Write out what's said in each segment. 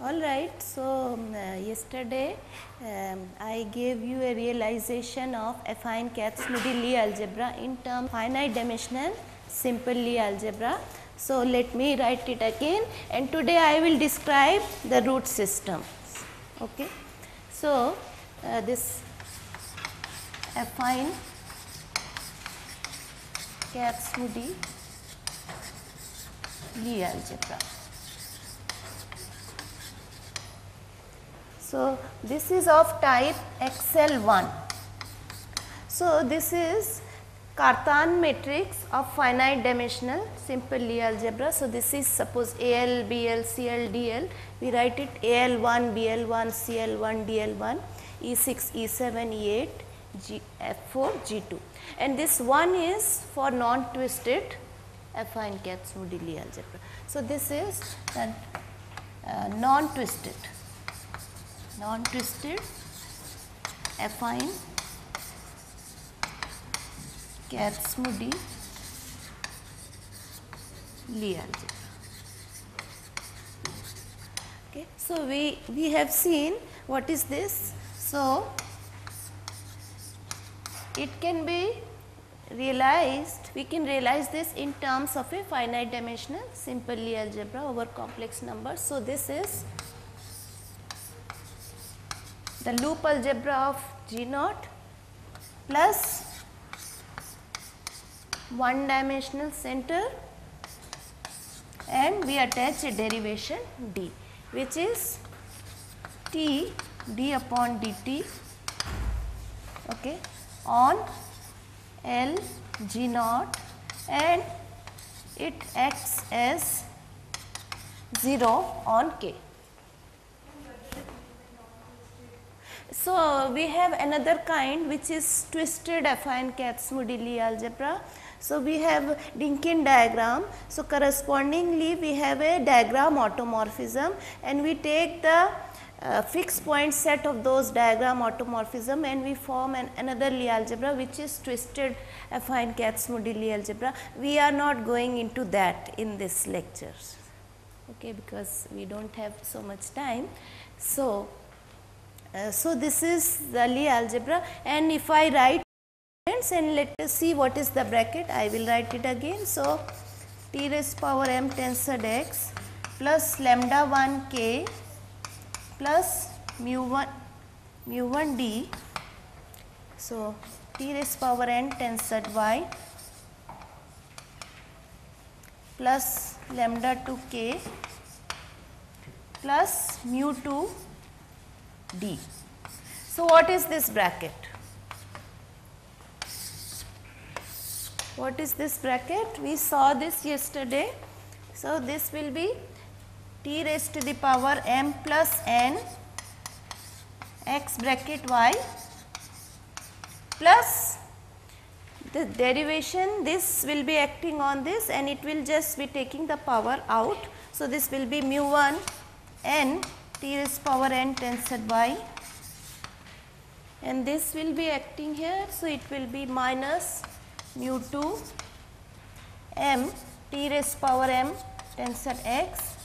Alright, so yesterday I gave you a realization of affine Kac-Moody Lie algebra in terms of finite dimensional simple Lie algebra. So let me write it again, and today I will describe the root system. Okay. So this affine Kac-Moody Lie algebra. So this is of type XL1. So this is Cartan matrix of finite dimensional simple Lie algebra. So this is suppose AL, BL, CL, DL. We write it AL1, BL1, CL1, DL1, E6, E7, E8, F4, G2. And this one is for non-twisted affine Kac-Moody Lie algebra. So this is non-twisted affine Kac-Moody Lie algebra. Okay. So we have seen what is this. So it can be realized, we can realize this in terms of a finite dimensional simple Lie algebra over complex numbers. So this is the loop algebra of G0 plus one dimensional center, and we attach a derivation d, which is T d upon dt, okay, on L G0, and it acts as 0 on K. So we have another kind which is twisted affine Kac-Moody Lie algebra. So we have Dynkin diagram. So correspondingly we have a diagram automorphism, and we take the fixed point set of those diagram automorphism, and we form another Lie algebra which is twisted affine Kac-Moody Lie algebra. We are not going into that in this lecture, okay, because we do not have so much time. So so this is the Lie algebra, and if I write and let us see what is the bracket, I will write it again. So T raised power m tensor x plus lambda 1 k plus mu 1 d. So T raised power n tensor y plus lambda 2 k plus mu 2 d. So what is this bracket? What is this bracket? We saw this yesterday. So this will be T raised to the power m plus n x bracket y plus the derivation, this will be acting on this, and it will just be taking the power out. So this will be mu 1 n T raised power n tensor y, and this will be acting here. So it will be minus mu 2 m T raised power m tensor x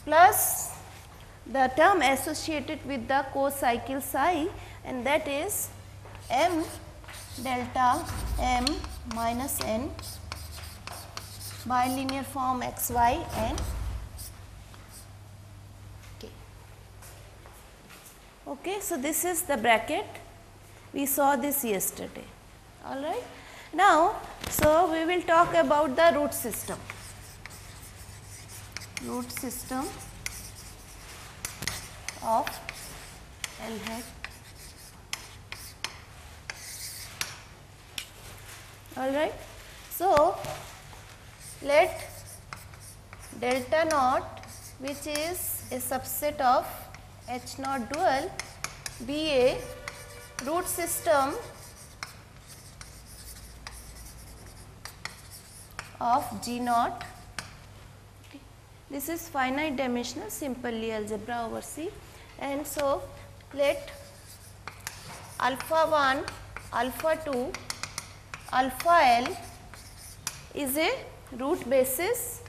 plus the term associated with the co-cycle psi, and that is m delta m minus n bilinear form x y and k. Okay, so this is the bracket. We saw this yesterday. All right. Now, so we will talk about the root system. Root system of L hat. All right. So let delta naught, which is a subset of H naught dual, be a root system of G naught. Okay. This is finite dimensional simple Lie algebra over C, and so let alpha 1, alpha 2, alpha L is a root basis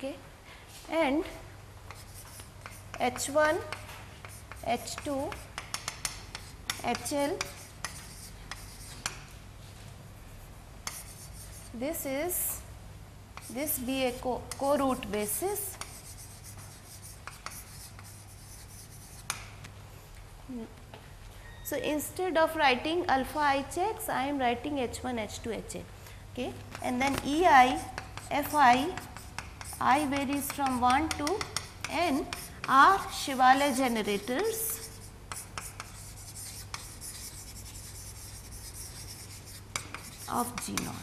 okay, and H1, H2, HL, this be a co-root basis. So instead of writing alpha HX, I am writing H1, H2, HL, okay, and then EI, FI, I varies from 1 to N are Shivale generators of G naught.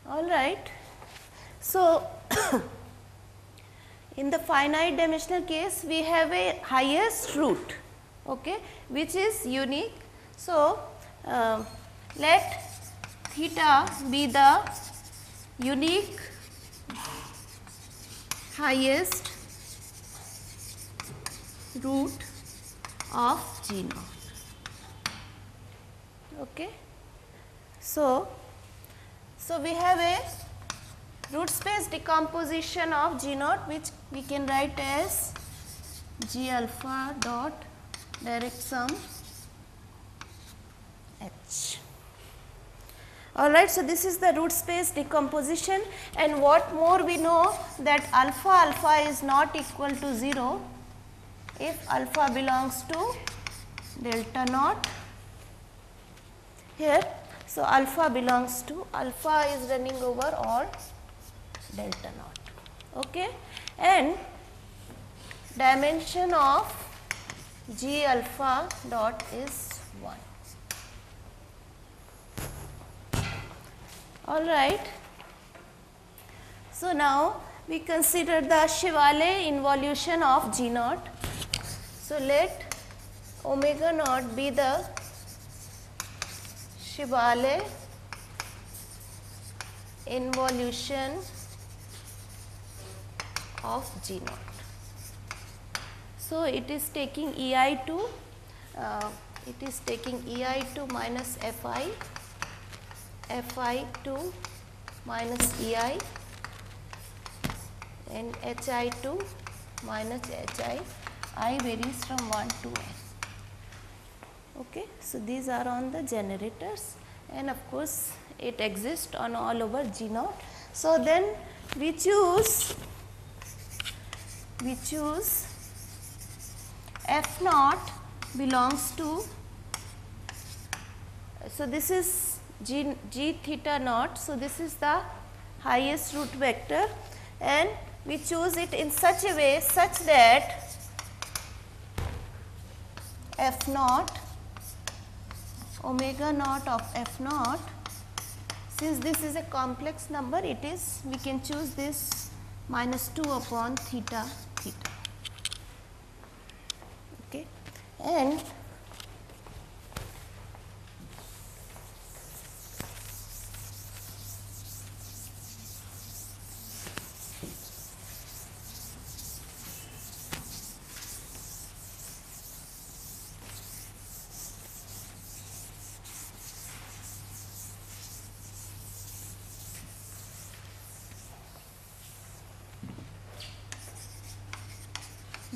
All right. So, in the finite dimensional case, we have a highest root, okay, which is unique. So, let theta be the unique highest root of G naught. Okay. So we have a root space decomposition of G naught, which we can write as G alpha dot direct sum H. Alright, so this is the root space decomposition, and what more we know that alpha is not equal to 0 if alpha belongs to delta naught here. So alpha belongs to, alpha is running over all delta naught, okay, and dimension of G alpha dot is 1. All right. So now we consider the Shivale involution of G naught. So let omega naught be the Shivale involution of G naught. So it is taking EI2, minus FI, FI2 minus EI, and HI2 minus HI. I varies from 1 to N. Okay, so these are on the generators, and of course it exists on all over G naught. So then we choose F naught belongs to, so this is G theta naught. So this is the highest root vector, and we choose it in such a way such that F naught, omega naught of F naught, since this is a complex number, it is, we can choose this minus 2 upon theta theta, okay, and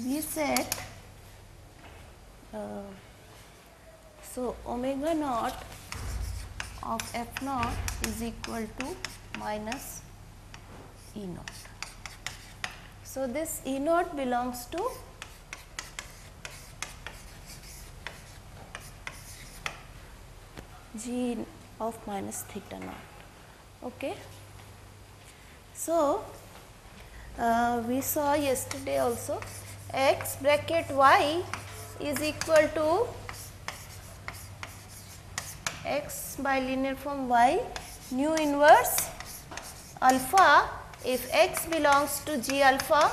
we set so omega naught of F naught is equal to minus E naught. So this E naught belongs to G of minus theta naught. Okay. So we saw yesterday also x bracket y is equal to x bilinear from y nu inverse alpha if x belongs to G alpha,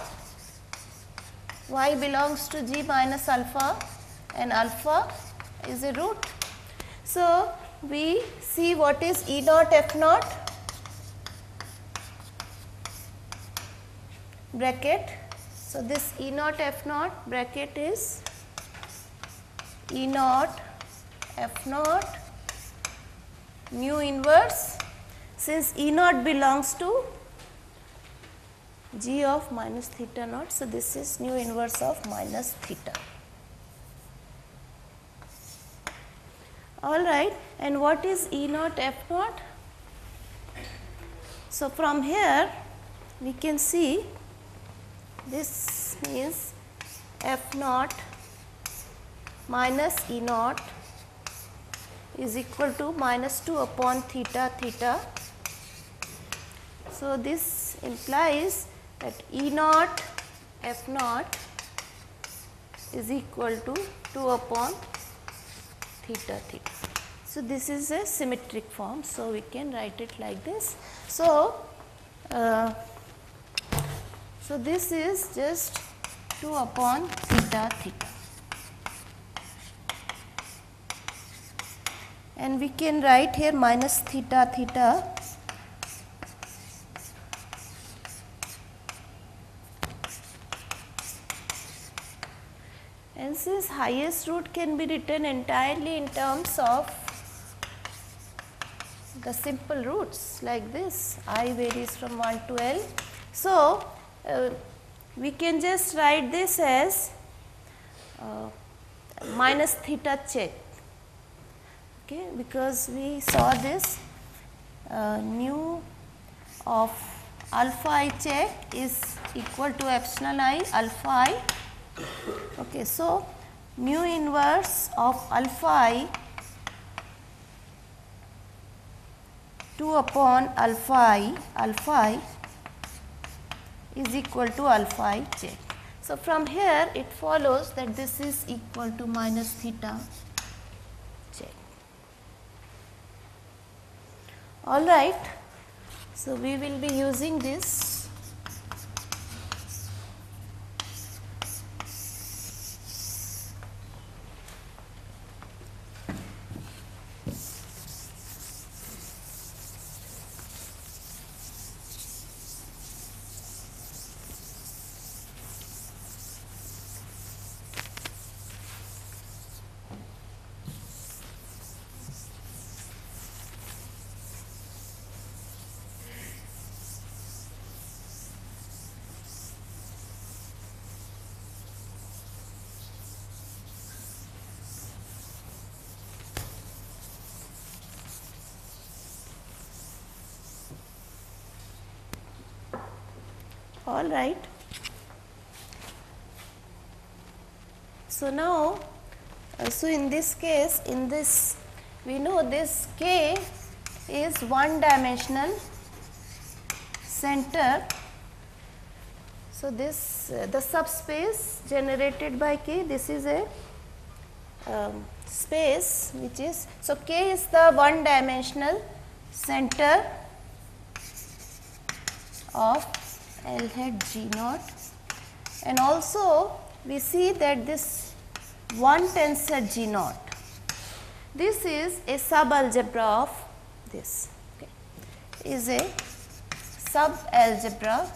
y belongs to G minus alpha, and alpha is a root. So we see what is E naught F naught bracket. So this E naught F naught bracket is E naught F naught mu inverse since E naught belongs to G of minus theta naught, so this is nu inverse of minus theta. All right, and what is E naught F naught? So from here we can see this means F naught minus E naught is equal to minus 2 upon theta theta. So this implies that E naught F naught is equal to 2 upon theta theta. So this is a symmetric form, so we can write it like this. So this is just 2 upon theta theta, and we can write here minus theta theta and since highest root can be written entirely in terms of the simple roots like this, I varies from 1 to L. So we can just write this as minus theta check, okay, because we saw this nu of alpha I check is equal to epsilon I alpha I. Okay, so mu inverse of alpha I 2 upon alpha I is equal to alpha I check. So from here it follows that this is equal to minus theta check. All right, so we will be using this. All right. So now, so in this case, in this we know this K is one dimensional center. So this the subspace generated by K, this is a space which is, so K is the one dimensional center of L hat G naught, and also we see that this one tensor G naught, this is a sub algebra of this, okay, is a sub algebra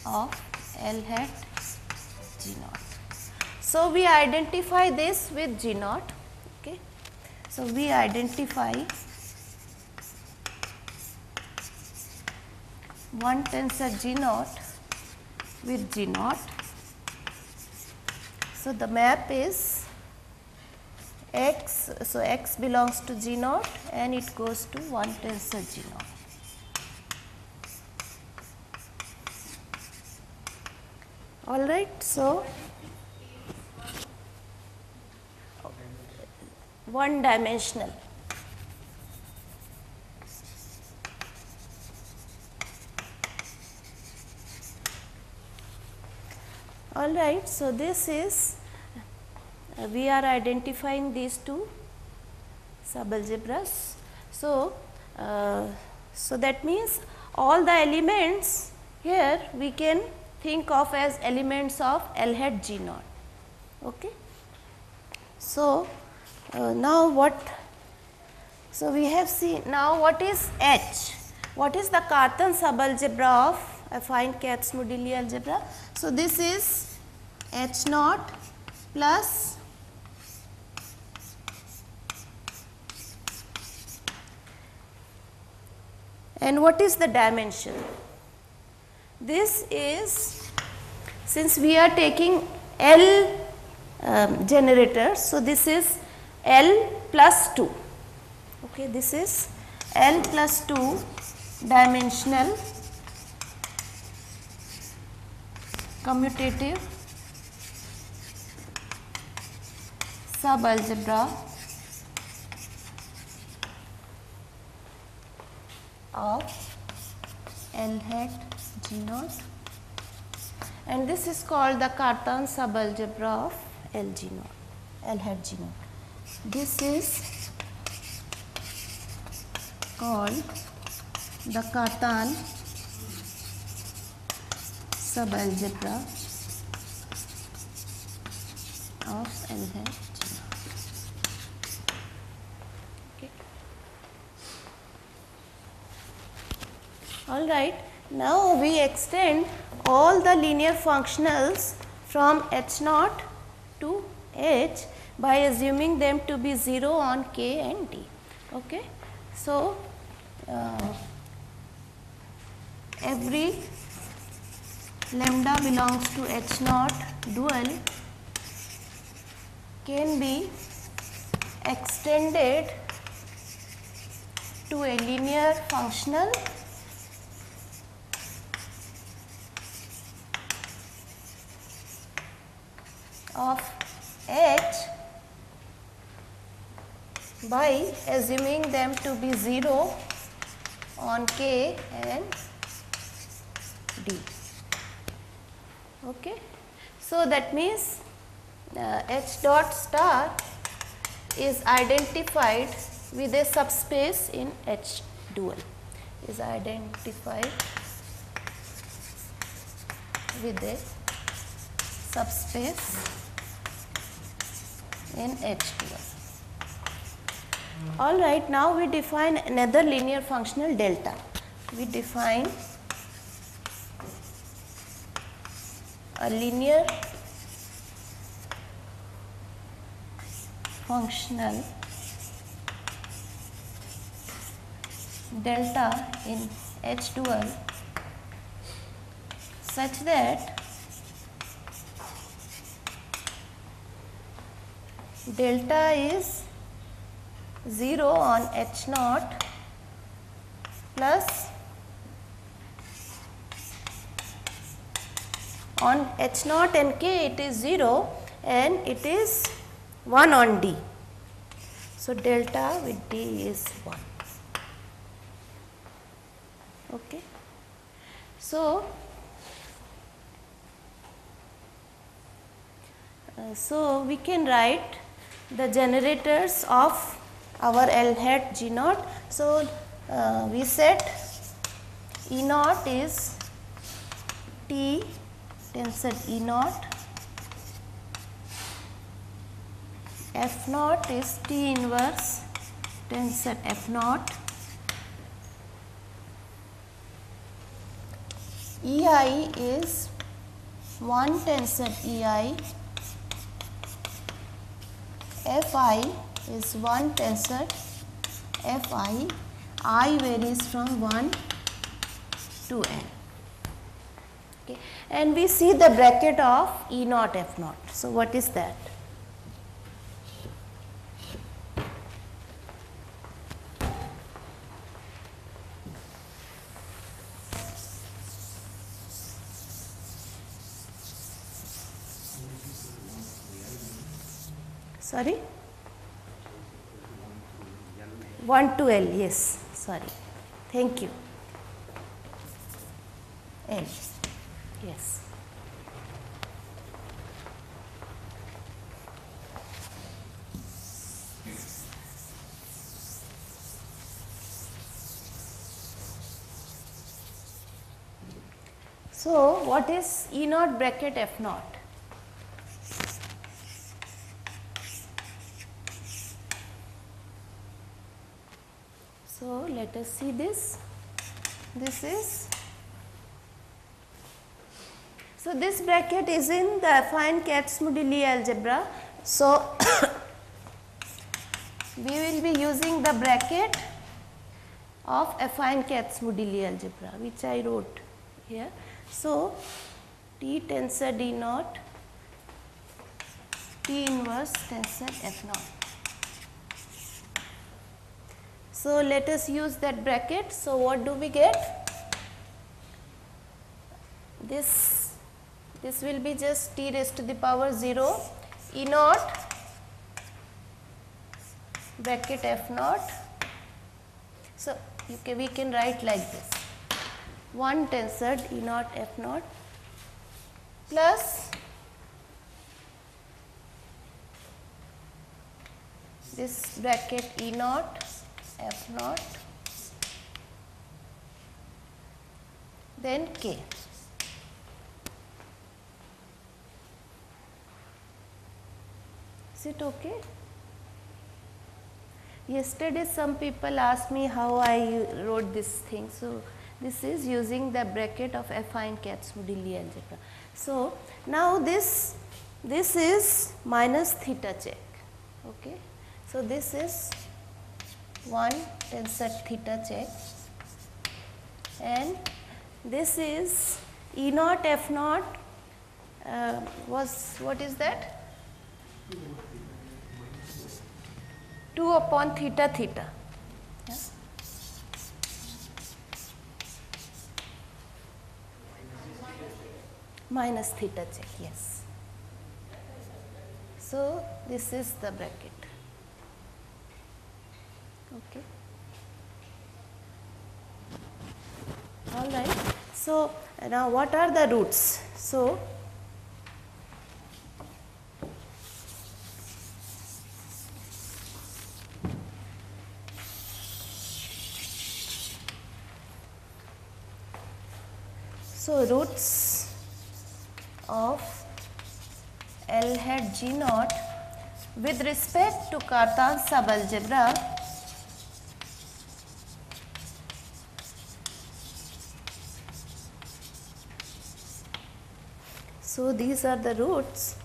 of L hat G naught. So we identify this with G naught, okay. So we identify one tensor G naught with G naught. So the map is X, so X belongs to G naught and it goes to one tensor G naught. All right, so one dimensional. All right, so this is, we are identifying these two subalgebras. So, so that means all the elements here we can think of as elements of L hat G naught. Okay. So, now what? So we have seen now what is H? What is the Cartan subalgebra of affine Kac-Modelli algebra? So this is H naught plus And what is the dimension? This is, since we are taking L generators, so this is L plus 2. Okay, this is L plus 2 dimensional commutative subalgebra of L hat G naught, and this is called the Cartan subalgebra of L G naught, L hat G naught. This is called the Cartan subalgebra of L hat G naught. Okay. All right. Now we extend all the linear functionals from H naught to H by assuming them to be 0 on K and D. Okay. So, every lambda belongs to H naught dual can be extended to a linear functional of H by assuming them to be 0 on K and D. Okay. So, that means H dot star is identified with a subspace in H dual, is identified with a subspace in H dual. All right, now we define another linear functional delta. We define a linear functional delta in H dual such that delta is 0 on H naught plus on H naught and K it is 0 and it is 1 on D. So, delta with D is 1. Okay. So, so we can write the generators of our L hat G naught. So, we set E naught is T tensor E naught, F naught is T inverse tensor F naught, EI is 1 tensor EI, Fi is 1 tensor Fi, I varies from 1 to n. Okay. And we see the bracket of E naught F naught. So, what is that? Sorry? 1 to L, yes, sorry. Thank you. L, yes. So, what is E naught bracket F naught? So, let us see this. This is, so this bracket is in the affine Kac-Moody algebra. So, we will be using the bracket of affine Kac-Modelli algebra, which I wrote here. So, T tensor D naught, T inverse tensor F naught. So, let us use that bracket. So, what do we get? This will be just T raised to the power 0 E naught bracket F naught. So, we can write like this, 1 tensor E naught F naught plus this bracket E naught F naught, then K. Is it okay? Yesterday some people asked me how I wrote this thing. So, this is using the bracket of affine Kac-Modelli algebra. So, now this is minus theta check. Okay. So, this is 1 tensor theta check and this is E naught F naught what is that? 2 upon theta theta. Yeah. Minus theta check, yes. So, this is the bracket. Okay. All right. So, now what are the roots? So, roots of L hat G naught with respect to Cartan subalgebra so these are the roots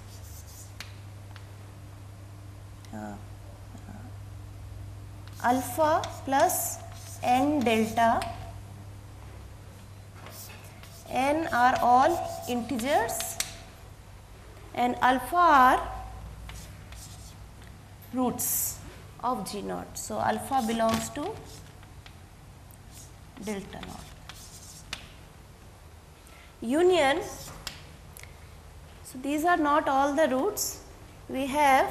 alpha plus n delta. N are all integers and alpha are roots of G naught. So, alpha belongs to delta naught. Union, so these are not all the roots. We have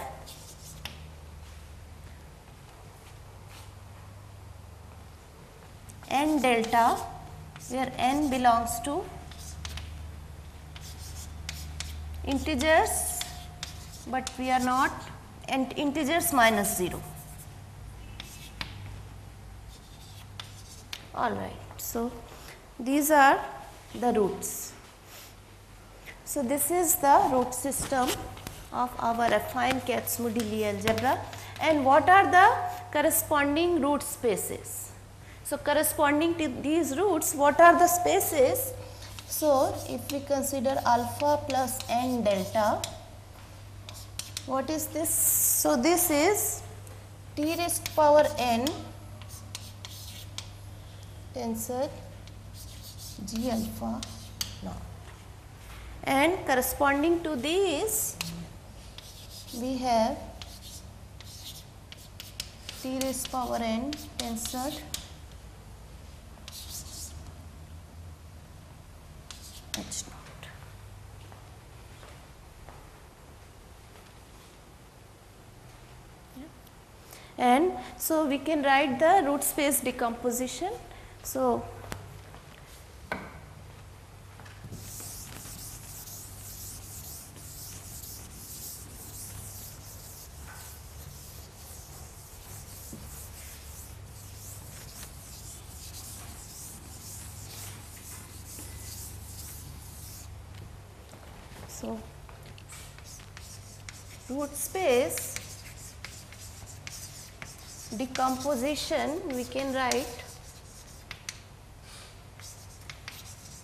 n delta where n belongs to integers, but we are not, and integers minus 0. All right. So, these are the roots. So, this is the root system of our affine Kac-Modelli algebra, and what are the corresponding root spaces? So, corresponding to these roots, what are the spaces? So, if we consider alpha plus n delta, what is this? So, this is T raised to power n tensor G alpha naught, and corresponding to these we have T raised to power n tensor H naught. Yeah. And so, we can write the root space decomposition. So, root space decomposition we can write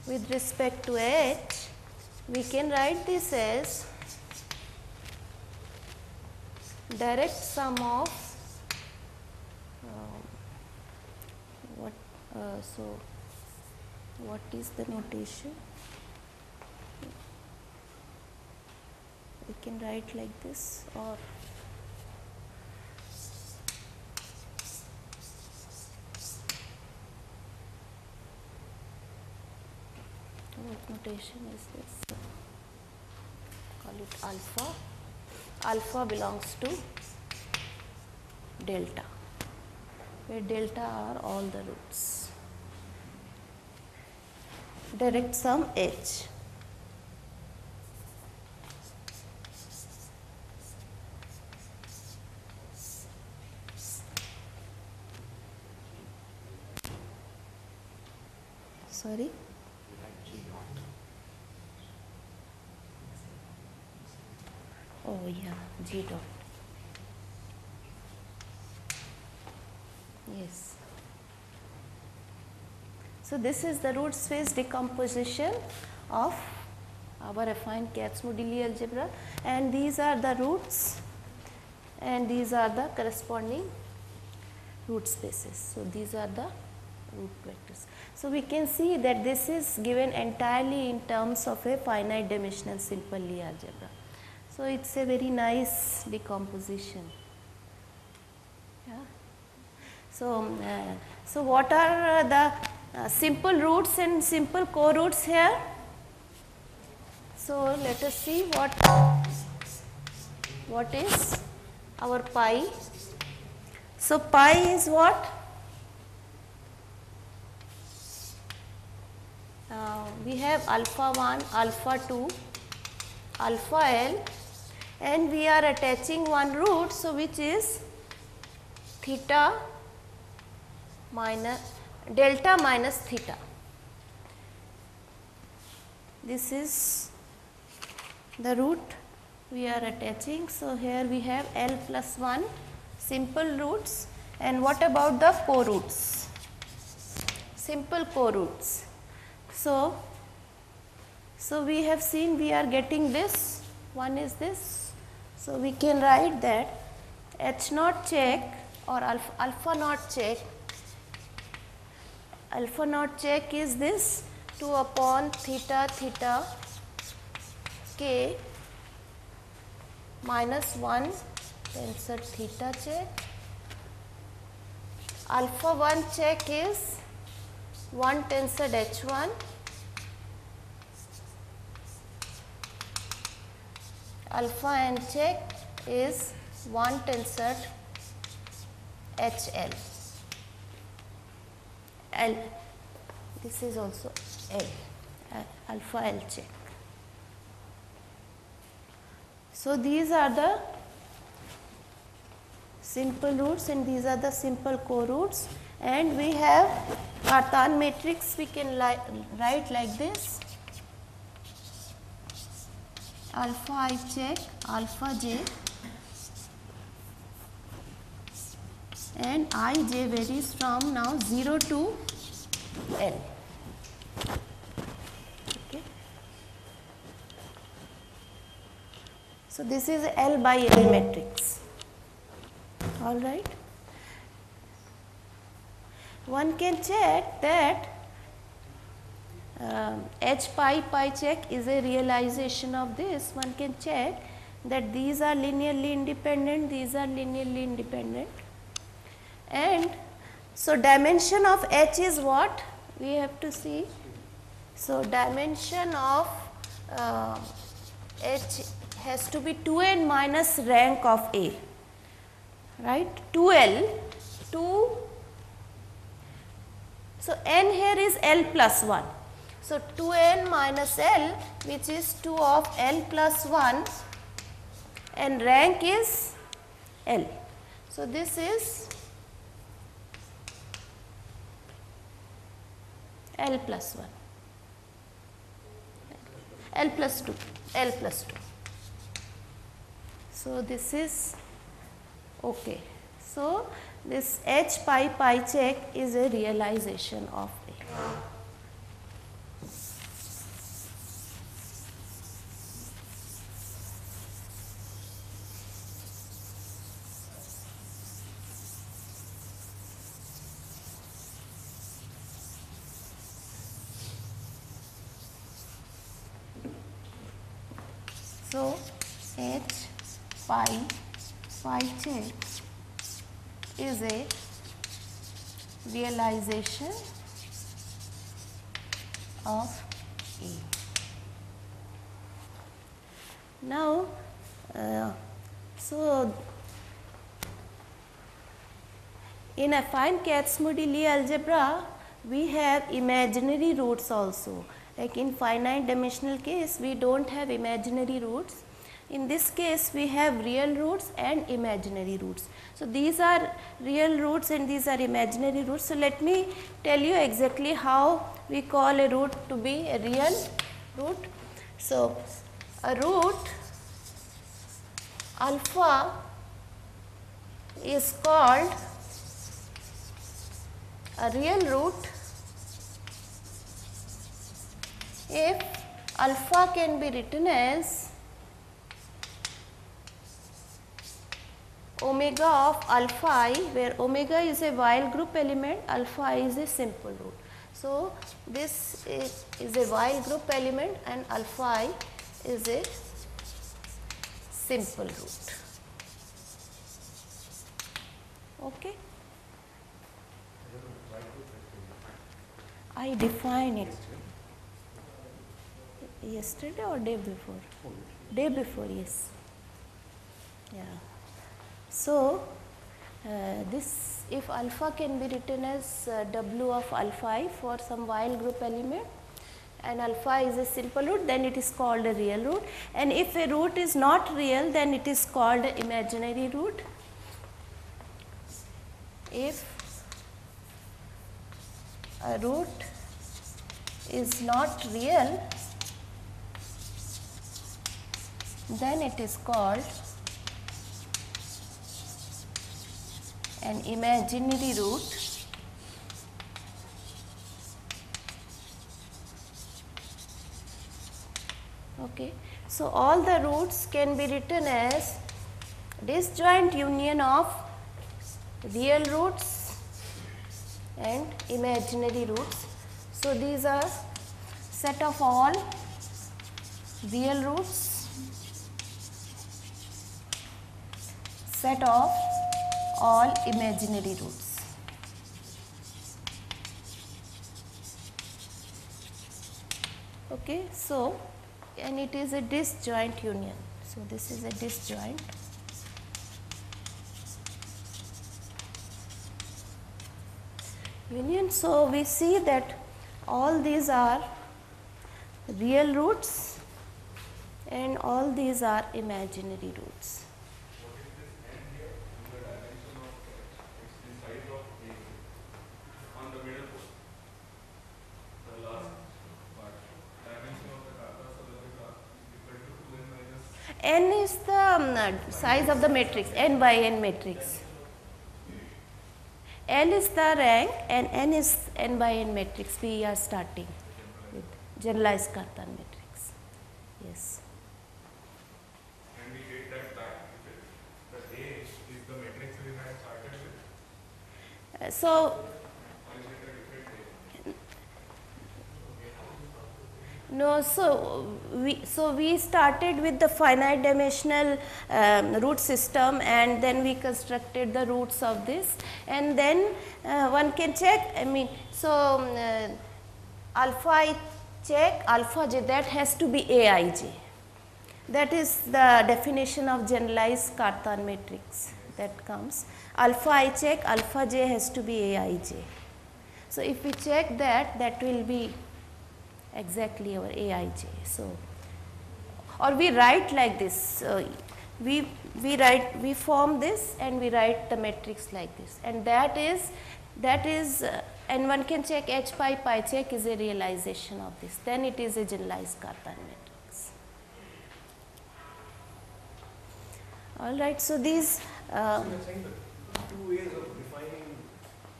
with respect to H, we can write this as direct sum of what So what is the notation? We can write like this, or what notation is this? Call it alpha. Alpha belongs to delta, where delta are all the roots. Direct sum H. Sorry? Oh yeah, G dot. Yes. So this is the root space decomposition of our affine Kac-Modelli algebra, and these are the roots and these are the corresponding root spaces. So these are the root vectors. So we can see that this is given entirely in terms of a finite dimensional simple Lie algebra. So it's a very nice decomposition. Yeah. So, so what are the simple roots and simple co-roots here? So let us see what is our pi. So pi is what? We have alpha 1, alpha 2, alpha L, and we are attaching one root, so which is theta minus delta minus theta. This is the root we are attaching. So here we have L plus 1 simple roots, and what about the co-roots? Simple co-roots. So we have seen we are getting this, one is this. So we can write that H naught check or alpha naught check is this 2 upon theta theta k minus 1 tensor theta check. Alpha 1 check is 1 tensor H1 alpha n check is 1 tensor HL. L, this is also L, alpha L check. So these are the simple roots and these are the simple co-roots, and we have Cartan matrix. We can write like this: alpha I check, alpha j, and ij varies from now 0 to L. Okay. So this is L by L matrix. All right. One can check that H pi check is a realization of this. One can check that these are linearly independent, these are linearly independent, and so dimension of H is what we have to see. So dimension of H has to be 2n minus rank of A, right? 2L, 2. So n here is L plus 1. So 2n minus L, which is 2 of L plus 1, and rank is L. So this is L plus 1, L plus 2, L plus 2. So this is okay. So this H pi check is a realization of A. So H pi check is a realization of A. Now, so in affine Kac-Moody algebra, we have imaginary roots also. Like in finite dimensional case, we don't have imaginary roots. In this case, we have real roots and imaginary roots. So these are real roots and these are imaginary roots. So let me tell you exactly how we call a root to be a real root. So a root alpha is called a real root if alpha can be written as omega of alpha I, where omega is a Weyl group element, alpha I is a simple root. So this is a Weyl group element and alpha I is a simple root. Okay. I define it yesterday or day before? Day before, yes. Yeah. So this, if alpha can be written as W of alpha I for some Weyl group element and alpha is a simple root, then it is called a real root, and if a root is not real, then it is called an imaginary root. If a root is not real, then it is called an imaginary root. Okay. So all the roots can be written as disjoint union of real roots and imaginary roots. So these are set of all real roots, set of all imaginary roots. Okay, so and it is a disjoint union. So this is a disjoint. Union. So we see that all these are real roots and all these are imaginary roots. N is the size of the matrix, n by n matrix. L is the rank and n is n by n matrix. We are starting with generalized Cartan matrix. Yes. And we get that back with it. The A is the matrix we had started with. So no, so we started with the finite dimensional root system and then we constructed the roots of this, and then one can check, I mean, so alpha I check alpha j, that has to be Aij. That is the definition of generalized Cartan matrix that comes. Alpha I check alpha j has to be Aij. So if we check that, that will be exactly our Aij. So, or we write like this. We form this and we write the matrix like this, and that is and one can check H pi check is a realization of this. Then it is a generalized Cartan matrix. All right. So these. So you're saying the two ways of defining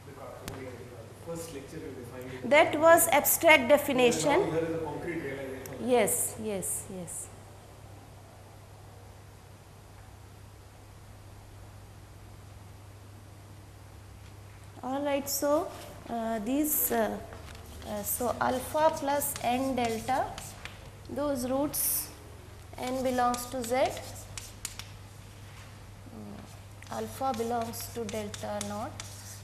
the Cartan, first lecture you defined it. That was abstract definition. Now here is a concrete realization. Yes, yes, yes. All right. So so alpha plus n delta, those roots n belongs to z, alpha belongs to delta naught.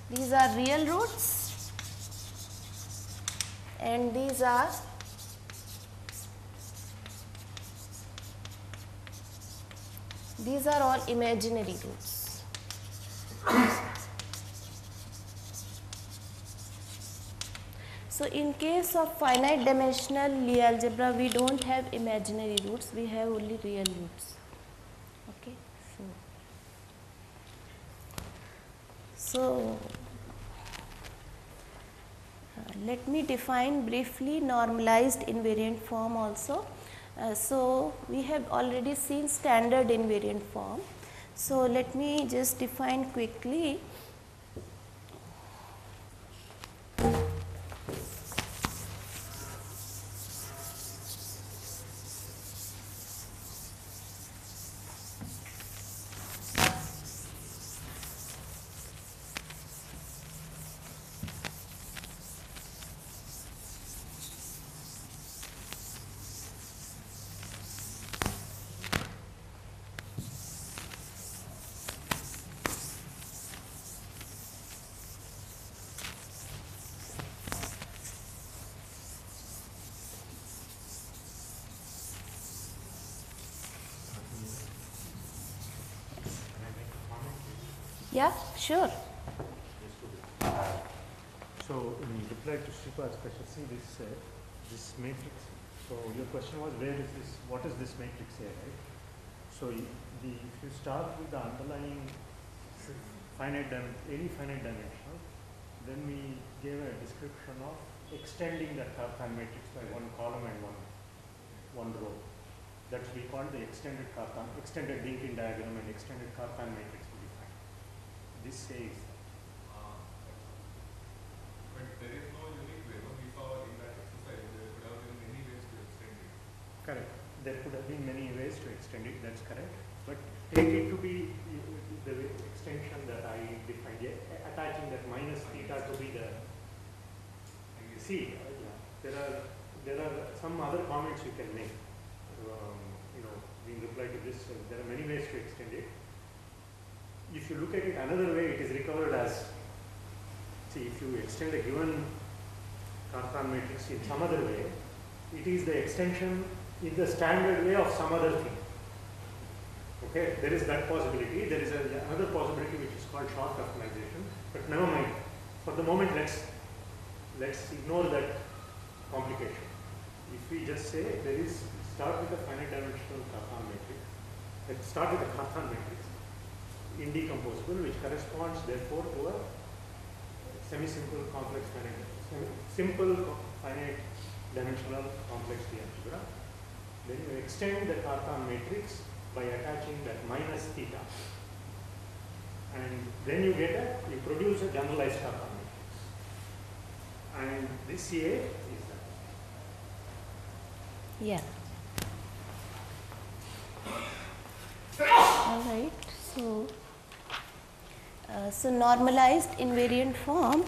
These are real roots and these are all imaginary roots. So in case of finite dimensional Lie algebra, we don't have imaginary roots, we have only real roots. Okay. So let me define briefly normalized invariant form also. So we have already seen standard invariant form. So let me just define quickly. Yeah, sure. So in reply to Sripad's question, see this matrix. So your question was, where is this? What is this matrix here, right? So if you start with the underlying any finite dimensional, then we gave a description of extending that Cartan matrix by one column and one row. That's we call the extended Dynkin diagram and extended Cartan matrix to be defined. This says. But there is no unique way. No, we saw in that exercise there could have been many ways to extend it. Correct. There could have been many ways to extend it. That's correct. But take it to be the extension that I defined, attaching that minus theta to be the. See, there are some other comments you can make. In reply to this, there are many ways to extend it. If you look at it another way, it is recovered as, see, if you extend a given Cartan matrix in some other way, it is the extension in the standard way of some other thing. Okay, there is that possibility. There is another possibility which is called short optimization, but never mind. For the moment, let's ignore that complication. If we just say start with a finite dimensional Cartan matrix, let's start with a Cartan matrix, indecomposable, which corresponds therefore to a semi-simple complex simple finite dimensional complex Lie algebra. Then you extend the Cartan matrix by attaching that minus theta, and then you produce a generalized Cartan matrix, and this CA is that. Yeah. All right. So normalized invariant form.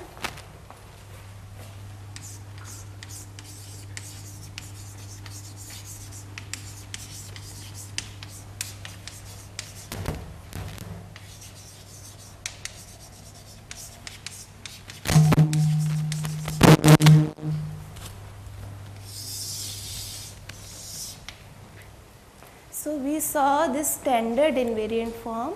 So we saw this standard invariant form,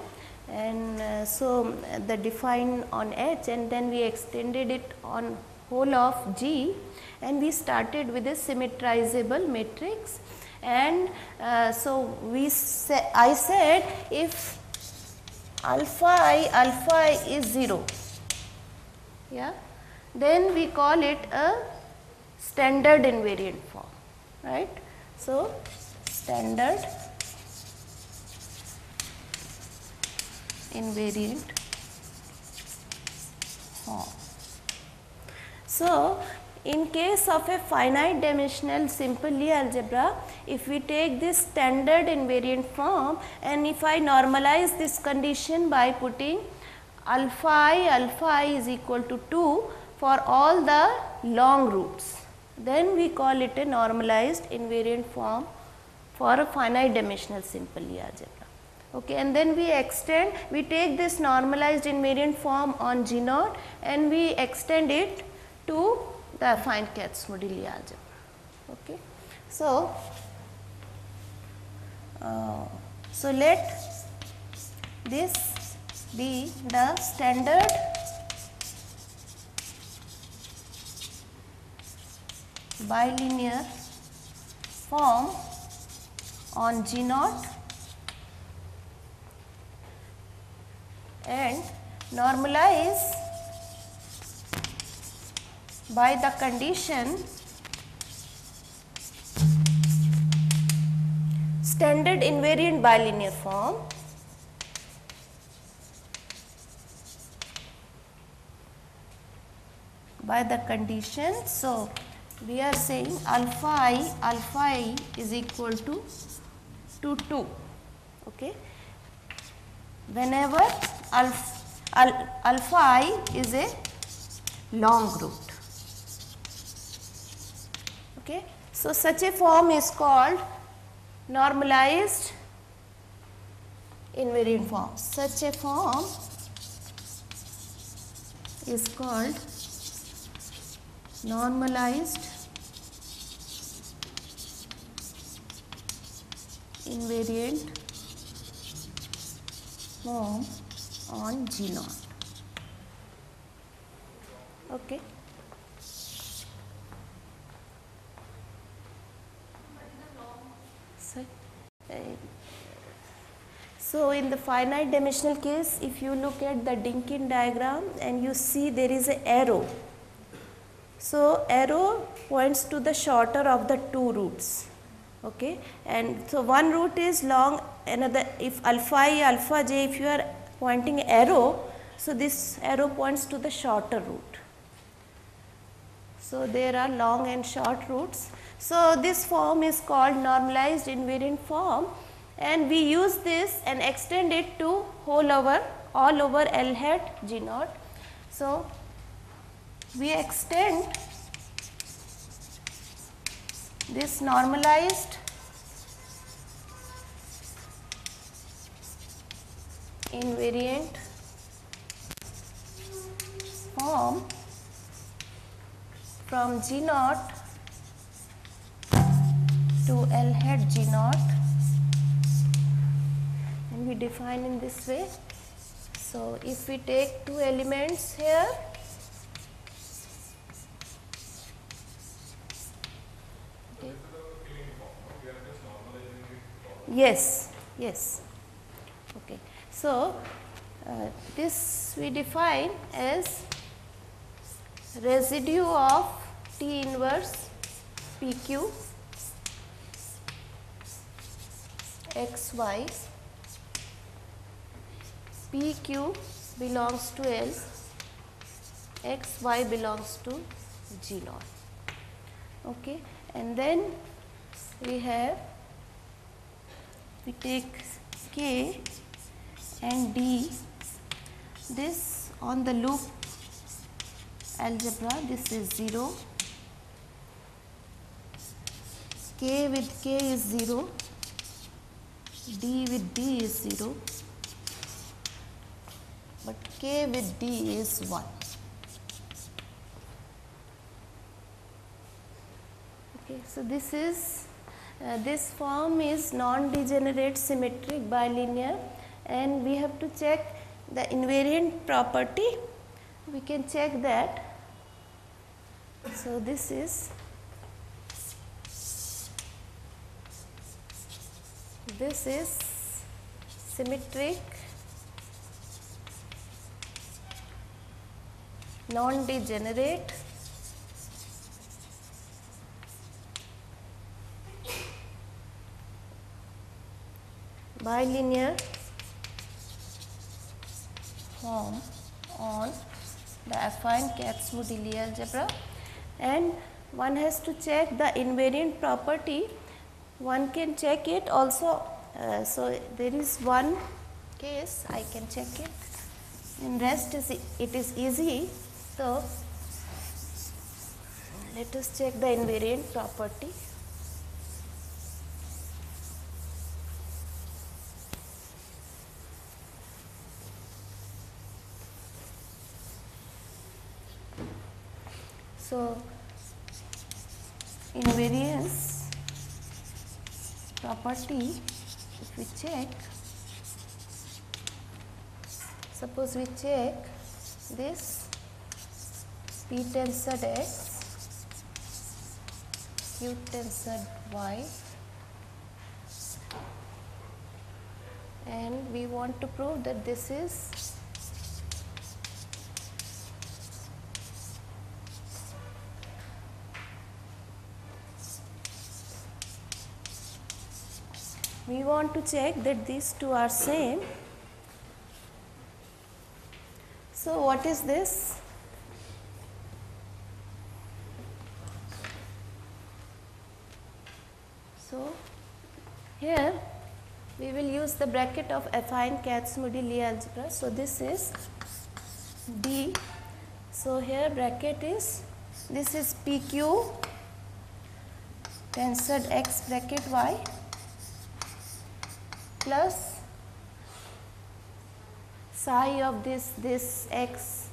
and so the define on H, and then we extended it on whole of G, and we started with a symmetrizable matrix, and so I said if alpha I is 0, yeah, then we call it a standard invariant form, right? So standard invariant form. So in case of a finite dimensional simple Lie algebra, if we take this standard invariant form, and if I normalize this condition by putting alpha I is equal to 2 for all the long roots, then we call it a normalized invariant form for a finite dimensional simple Lie algebra. Okay, and then we extend, we take this normalized invariant form on G naught and we extend it to the affine Kac-Moody Lie algebra. Okay, so let this be the standard bilinear form on G naught and normalize by the condition standard invariant bilinear form by the condition. So, we are saying alpha I is equal to 2. Okay. Whenever alpha I is a long root. Okay. So, such a form is called normalized invariant form. Such a form is called normalized invariant form on G naught. Okay. So, in the finite dimensional case, if you look at the Dynkin diagram and you see there is an arrow. So, arrow points to the shorter of the two roots. Okay. And so, one root is long, another, if alpha I, alpha j, if you are pointing arrow, so this arrow points to the shorter root. So, there are long and short roots. So, this form is called normalized invariant form and we use this and extend it to all over L hat G naught. So, we extend this normalized invariant form from G naught to L hat G naught and we define in this way. So, if we take two elements here, okay. Yes, yes. Okay. So, this we define as residue of T inverse PQ XY, PQ belongs to L, XY belongs to G naught. Okay. And then we take K and D, this on the loop algebra, this is 0, K with K is 0, D with D is 0, but K with D is 1. Okay, so this is this form is non-degenerate symmetric bilinear and we have to check the invariant property. We can check that. So, this is symmetric non-degenerate bilinear form on the affine Kac-Moody Lie algebra, and one has to check the invariant property. One can check it also. So, there is one case I can check it, in rest it is easy. So, let us check the invariant property. So invariance property, if we check, suppose we check this P tensor X, Q tensor Y, and we want to prove that this is we want to check that these two are same. So what is this? So here we will use the bracket of affine Kac-Moody Lie algebra. So this is D. So here bracket is, this is PQ tensor X bracket Y plus psi of this X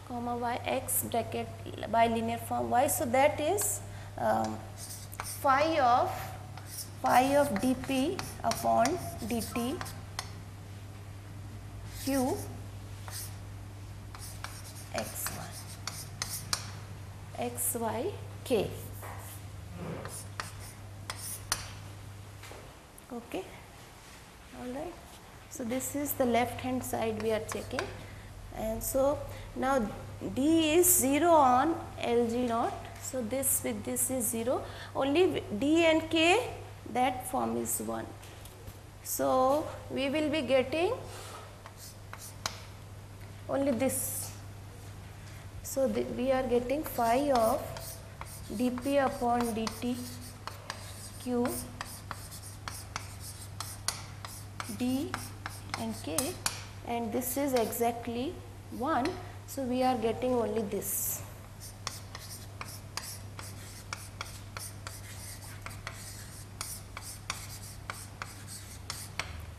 comma Y, X bracket bilinear form Y. So that is phi of dp upon dt q xy k. Okay, all right. So this is the left hand side we are checking, and so now d is 0 on LG naught. So this with this is 0, only d and k, that form is 1. So we will be getting only this. So we are getting phi of dp upon dt q d and k, and this is exactly 1. So we are getting only this.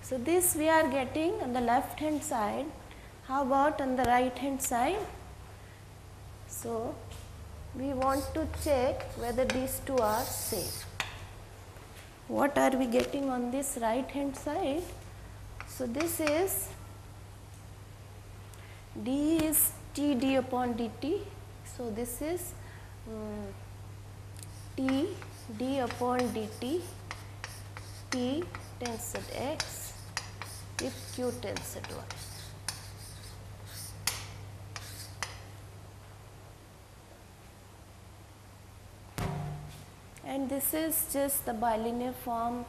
So this we are getting on the left hand side. How about on the right hand side? So we want to check whether these two are same. What are we getting on this right hand side? So this is d is Td upon dt. So this is T d upon dt P tensor X with Q tensor Y. And this is just the bilinear form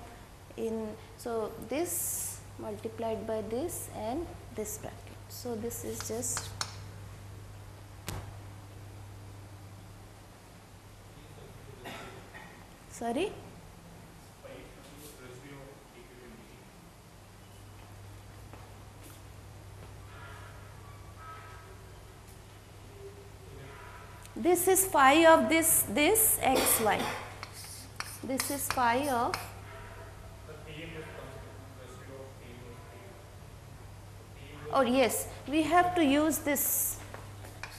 in, so this multiplied by this and this bracket. So this is just sorry. This is phi of this xy. This is phi of oh yes, we have to use this.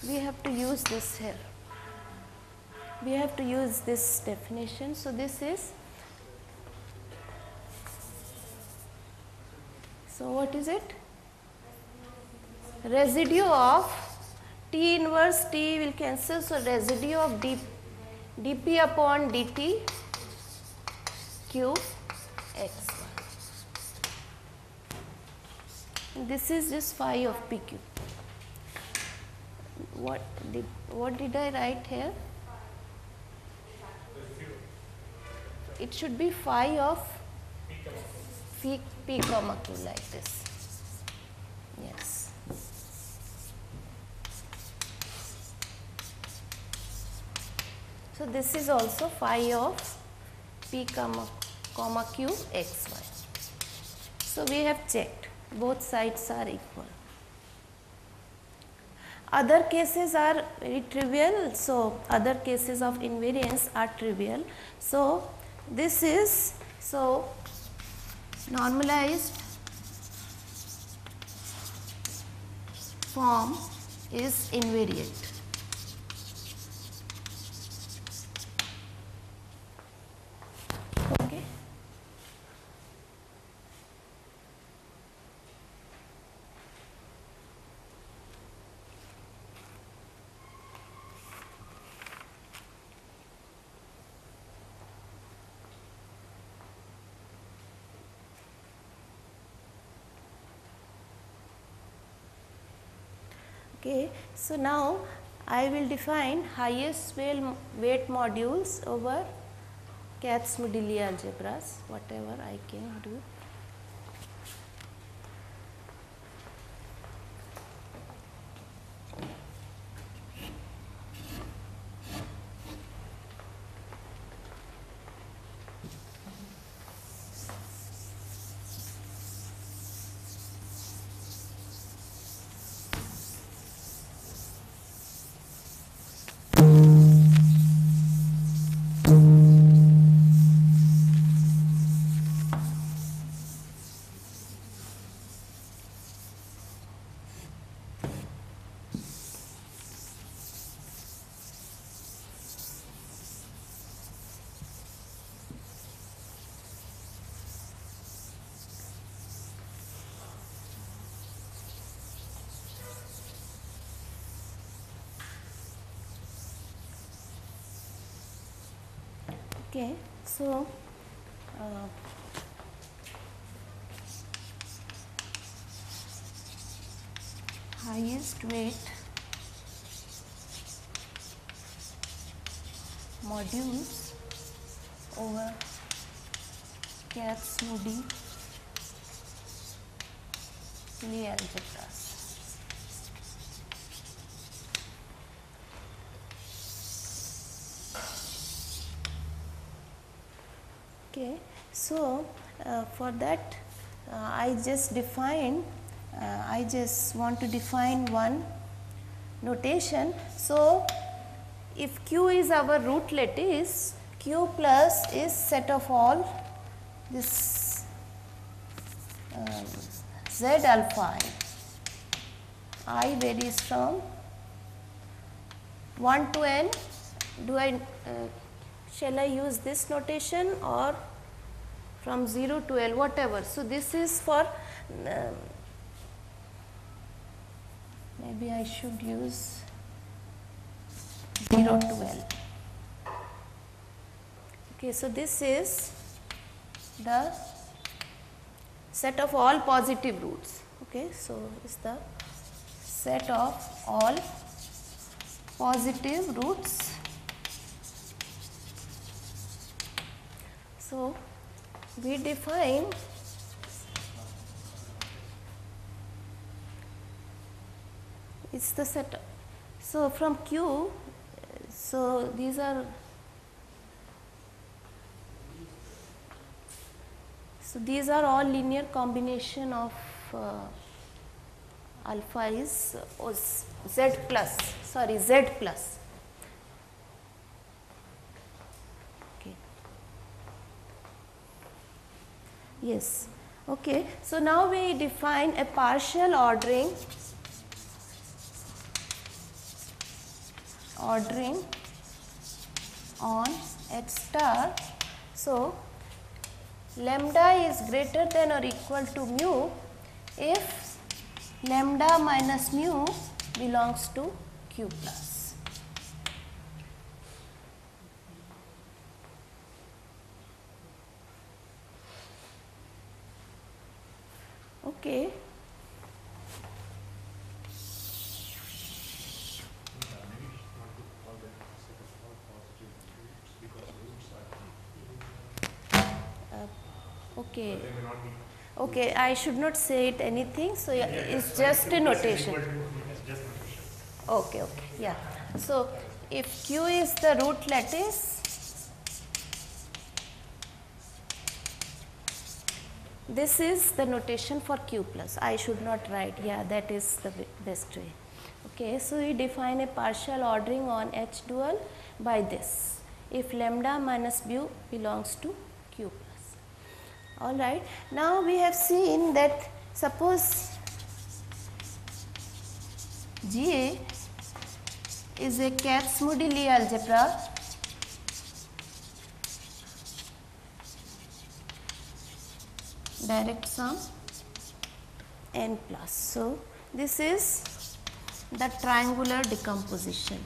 We have to use this here. We have to use this definition. So this is, so what is it? Residue of T inverse T will cancel. So residue of dp upon dt q xy. This is just phi of PQ. What did I write here? It should be phi of P comma Q like this. Yes. So this is also phi of P comma Q xy. So we have checked. Both sides are equal. Other cases are very trivial. So other cases of invariance are trivial. So this is, so normalized form is invariant. Okay, so now I will define highest weight modules over Kac-Moodley algebras, whatever I can do. Okay, so highest weight modules over Kac-Moodley algebras. Okay, so for that I just want to define one notation. So if Q is our root lattice, Q plus is set of all this Z alpha I varies from 1 to n. Shall I use this notation or from 0 to L, whatever. So this is for maybe I should use 0 to L. Okay, so this is the set of all positive roots. Okay, so it's the set of all positive roots. So we define it's the set. So from Q, so these are, so these are all linear combination of alpha is Z plus, sorry, Z plus. Okay. Yes. Okay. So now we define a partial ordering on H star. So lambda is greater than or equal to mu if lambda minus mu belongs to Q plus. Okay. Okay. Okay, I should not say it anything. So yeah, it's just a notation. Okay, okay, yeah. So if Q is the root lattice, this is the notation for Q plus. I should not write. Yeah, that is the best way. Okay, so we define a partial ordering on H dual by this. If lambda minus mu belongs to Q plus. All right. Now we have seen that suppose GA is a Kac-Moodley algebra direct sum n plus. So this is the triangular decomposition.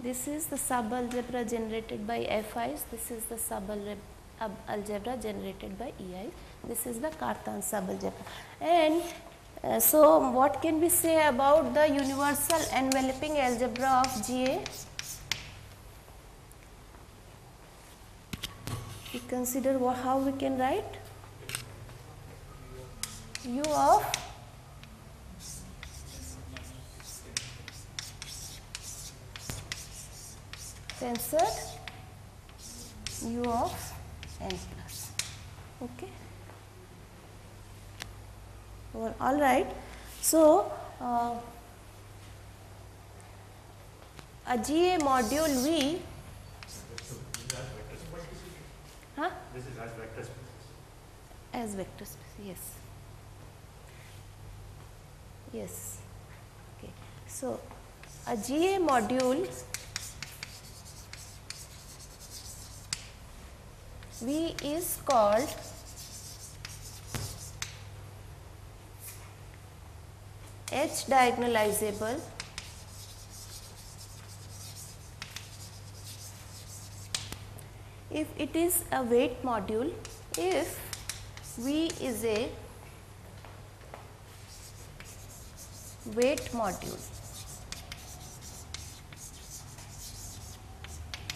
This is the subalgebra generated by Fi's, this is the subalgebra algebra generated by EI. This is the Cartan subalgebra. And so what can we say about the universal enveloping algebra of GA? We consider how we can write U of tensor U of n plus. Okay. Well, all right. So a GA module V. Huh? This is as vector spaces. As vector space, yes. Yes. Okay. So a GA module V is called H diagonalizable if it is a weight module, if V is a weight module.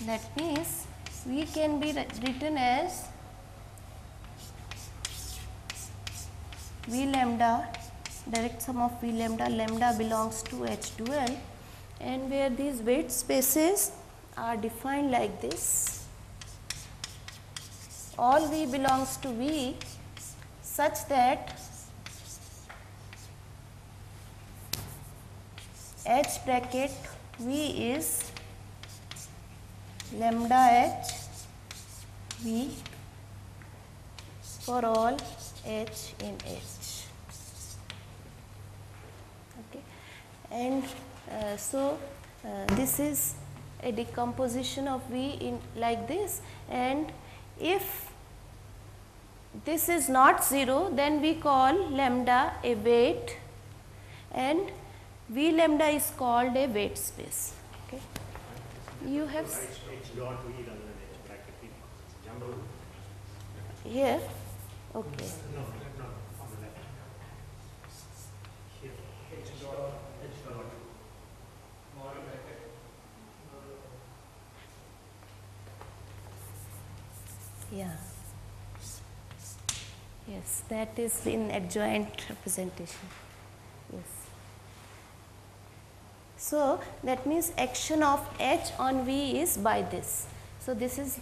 That means V can be written as V lambda, direct sum of V lambda, lambda belongs to H dual, and where these weight spaces are defined like this, all V belongs to V such that H bracket V is lambda H V for all H in H. Okay. And this is a decomposition of V in like this, and if this is not 0, then we call lambda a weight and V lambda is called a weight space. Okay. You have H dot V rather than H bracket V. Jumble. here. Okay. No, on the left. Here. H dot. Yeah. Yes, that is in adjoint representation. Yes. So that means action of H on V is by this. So this is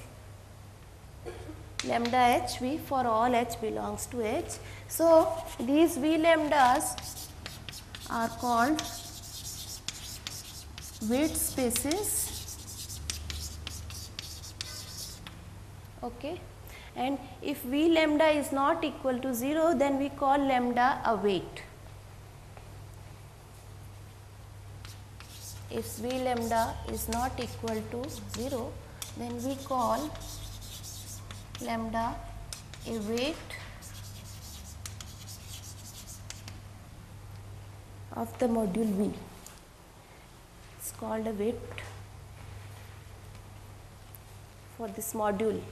lambda H V for all H belongs to H. So these V lambdas are called weight spaces. Okay. And if V lambda is not equal to 0, then we call lambda a weight. If V lambda is not equal to 0, then we call lambda a weight of the module V. It's called a weight for this module.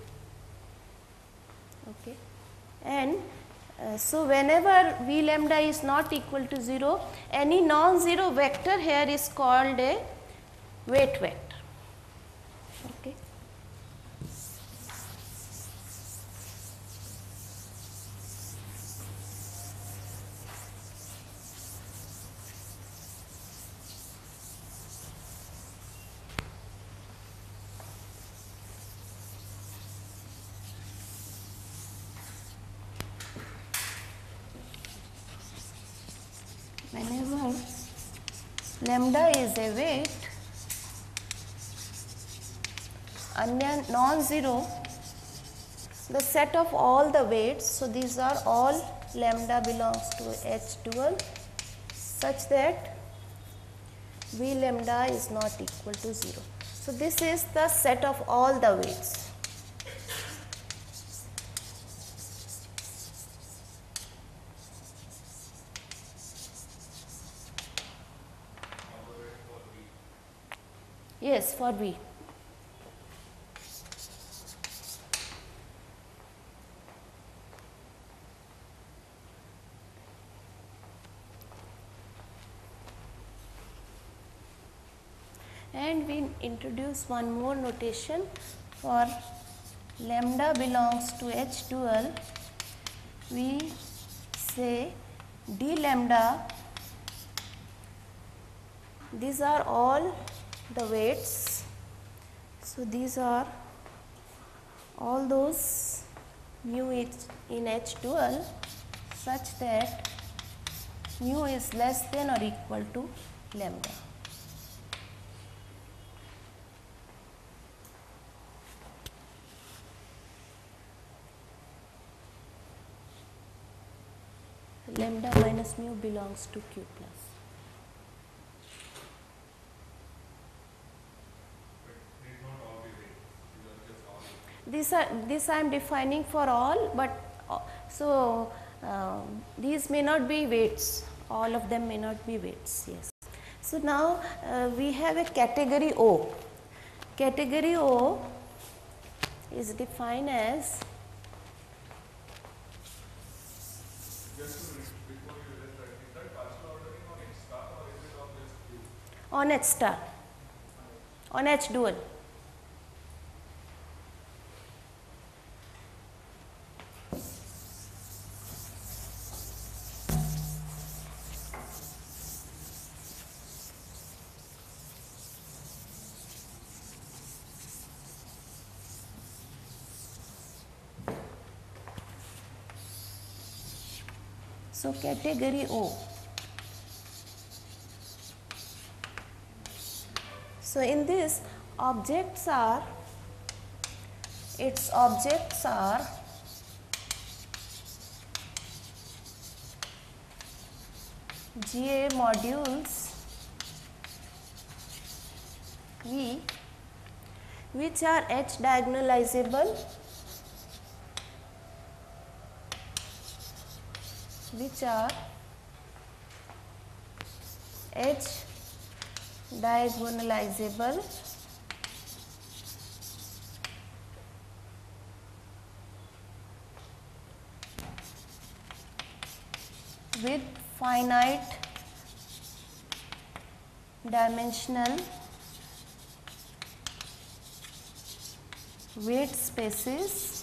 Okay. And so whenever V lambda is not equal to 0, any non-zero vector here is called a weight vector. Okay. Whenever lambda is a weight, non-zero, the set of all the weights, so these are all lambda belongs to H dual such that V lambda is not equal to 0. So this is the set of all the weights. Yes, for V. and we introduce one more notation for lambda belongs to H dual. We say d lambda, these are all the weights. So these are all those mu in H dual such that mu is less than or equal to lambda. Lambda minus mu belongs to Q plus. This I am defining for all, but these may not be weights, all of them may not be weights, yes. So now we have a category O. Category O is defined as, Just a minute, before you just write, is that partial ordering on H star or is it on this Q? on H star, on H dual. So category O. So in this, its objects are GA modules V, which are H diagonalizable, with finite dimensional weight spaces.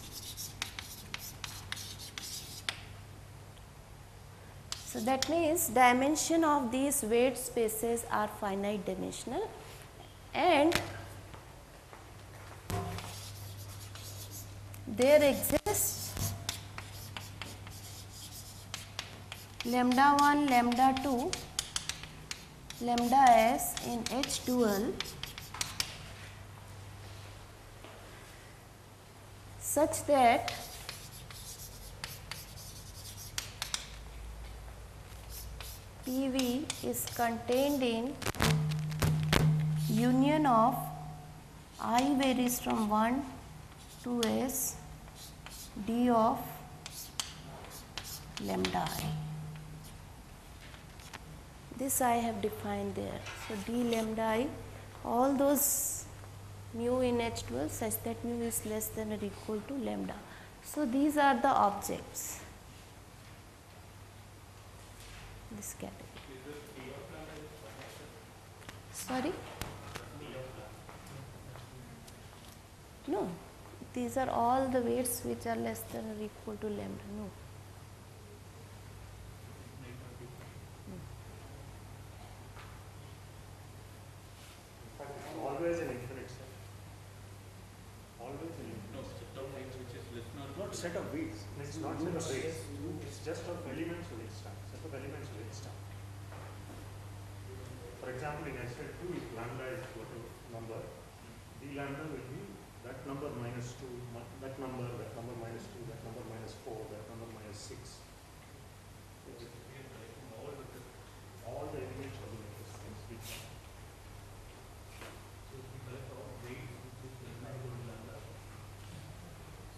So that means dimension of these weight spaces are finite dimensional, and there exists lambda 1, lambda 2, lambda s in H dual such that PV is contained in union of I varies from 1 to S d of lambda I. This I have defined there. So d lambda I, all those mu in H dual such that mu is less than or equal to lambda. So these are the objects. This category. Sorry? No, these are all the weights which are less than or equal to lambda. No. Always an infinite set. Always an infinite set. Set of weights which is less than Not set of weights. It's not set of weights. It's just of elements of H star. Set of elements of H star. For example, in S 2, if lambda is equal to number, d lambda will be that number minus 2, that number minus 2, that number minus 4, that number minus 6. All the elements of the matrix.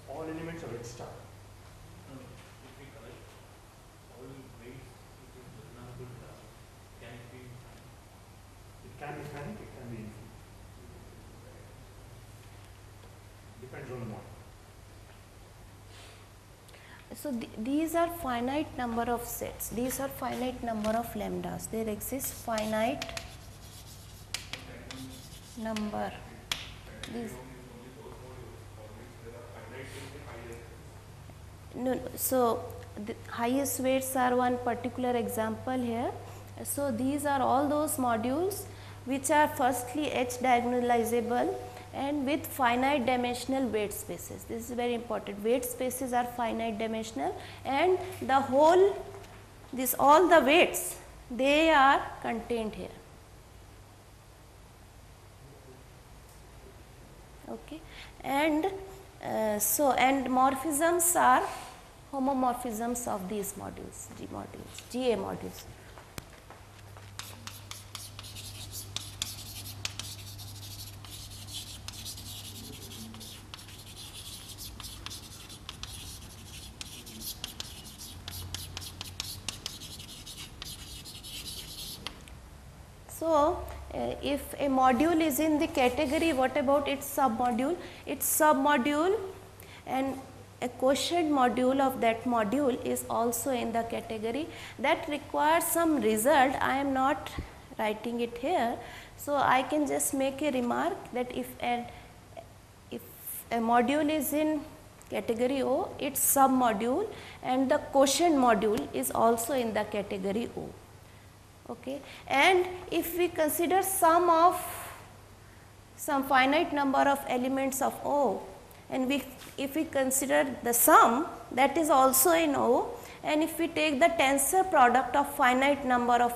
All elements of H star. If we collect all weights which is less than or equal to lambda, can it be infinite? It can be finite, it can be infinite. Depends on the model. So these are finite number of sets. These are finite number of lambdas. There exists finite number. These no, so the highest weights are one particular example here. So these are all those modules which are firstly H diagonalizable and with finite dimensional weight spaces. This is very important. Weight spaces are finite dimensional and the whole, this all the weights, they are contained here. Okay, and and morphisms are homomorphisms of these modules, G modules, GA modules. So, if a module is in the category, what about its submodule? Its submodule and a quotient module of that module is also in the category. That requires some result. I am not writing it here. So, I can just make a remark that if a module is in category O, its submodule and the quotient module is also in the category O. Okay. And if we consider sum of some finite number of elements of O, and if we consider the sum, that is also in O, and if we take the tensor product of finite number of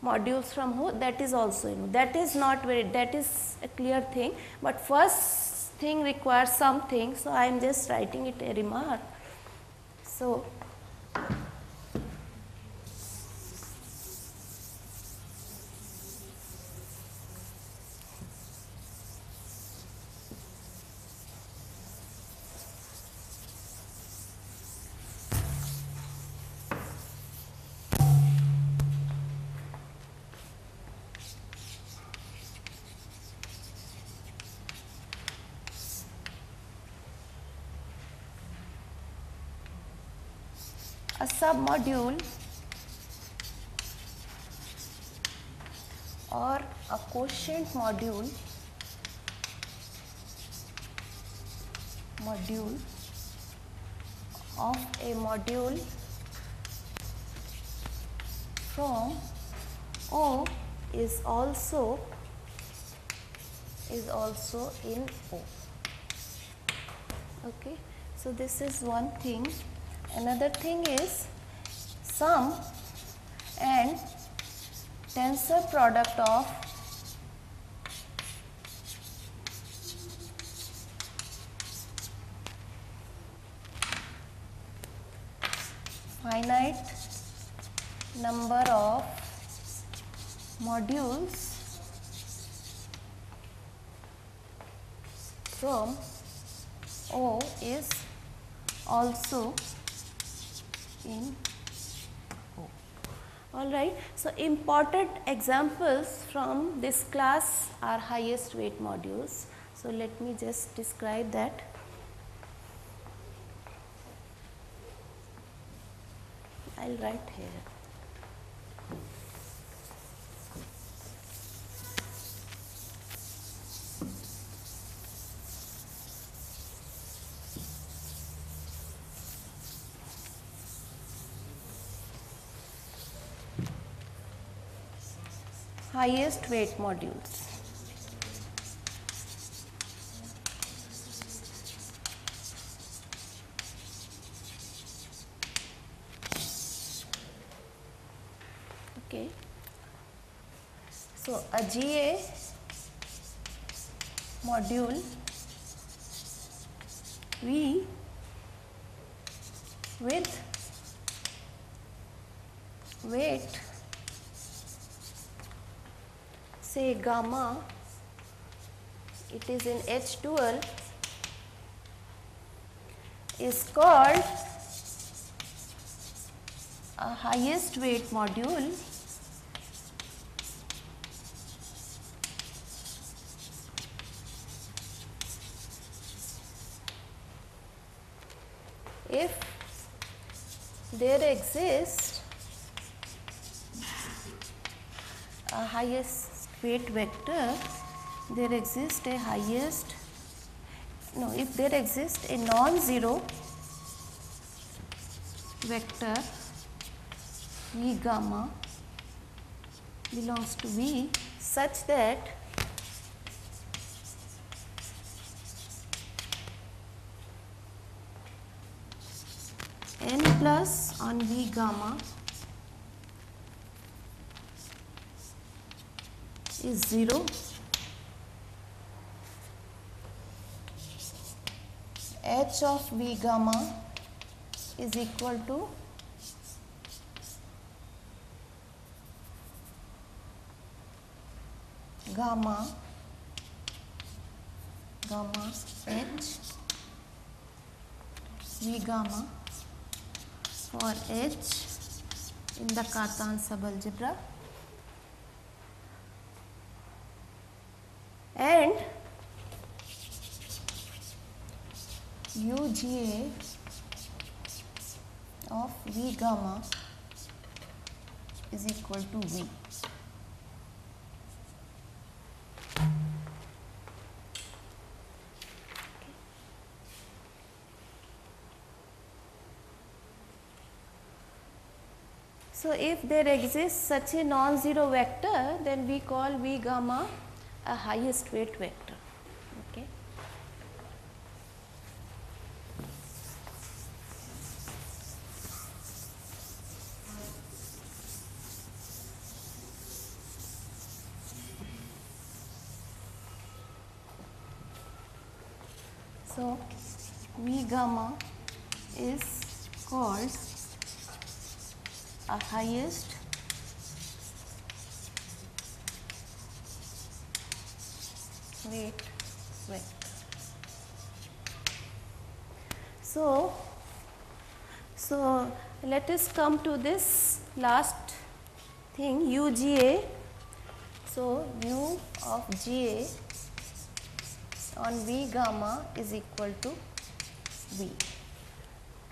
modules from O, that is also in O. That is not very, that is a clear thing, but first thing requires something, so I am just writing it a remark. So, a submodule or a quotient module of a module from O is also in O. Okay. So, this is one thing. Another thing is sum and tensor product of finite number of modules from O is also in O. All right. So, important examples from this class are highest weight modules. So, let me just describe that. I will write here. Highest weight modules. Okay. So, a GA module V with weight say gamma, it is in H12, is called a highest weight module if there exists a highest weight vector there exists a highest, no, if there exists a non-zero vector V gamma belongs to V such that n plus on V gamma is 0, h of V gamma is equal to gamma h V gamma for h in the Cartan subalgebra, and UGA of V gamma is equal to V. So, if there exists such a non-zero vector, then we call V gamma a highest weight vector. Okay. So, V gamma is called a highest weight vector. So let us come to this last thing, UGA. So, U of GA on V gamma is equal to V.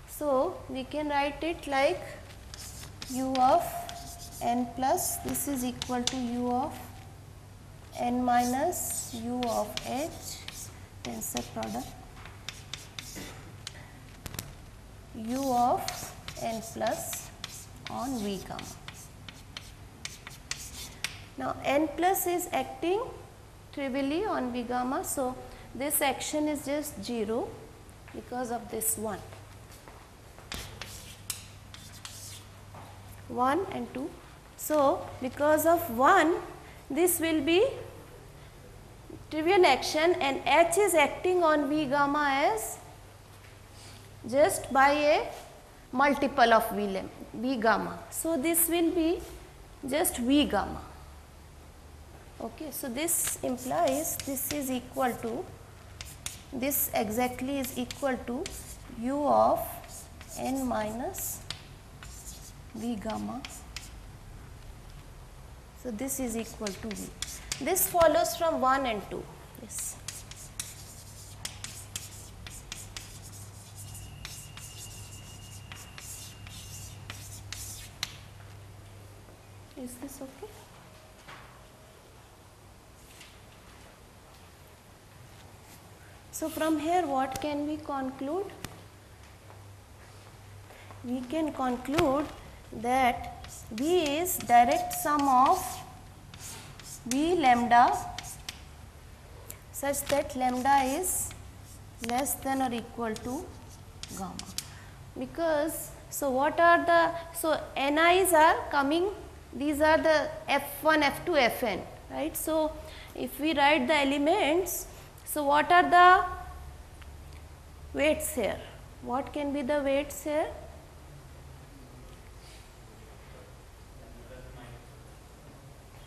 So, we can write it like U of n plus, this is equal to U of n minus U of h, tensor product, U of n plus on V gamma. Now, n plus is acting trivially on V gamma, so this action is just 0 because of this 1. 1 and 2. So, because of 1, this will be trivial action, and H is acting on V gamma as just by a multiple of V gamma. So, this will be just V gamma. Okay. So, this implies this is equal to, this exactly is equal to U of n minus V gamma. So, this is equal to V. This follows from 1 and 2. Yes. Is this okay? So, from here what can we conclude? We can conclude that V is direct sum of V lambda such that lambda is less than or equal to gamma. Because, so what are the, so ni's are coming, these are the f1, f2, fn, right. So, if we write the elements, so what are the weights here? What can be the weights here?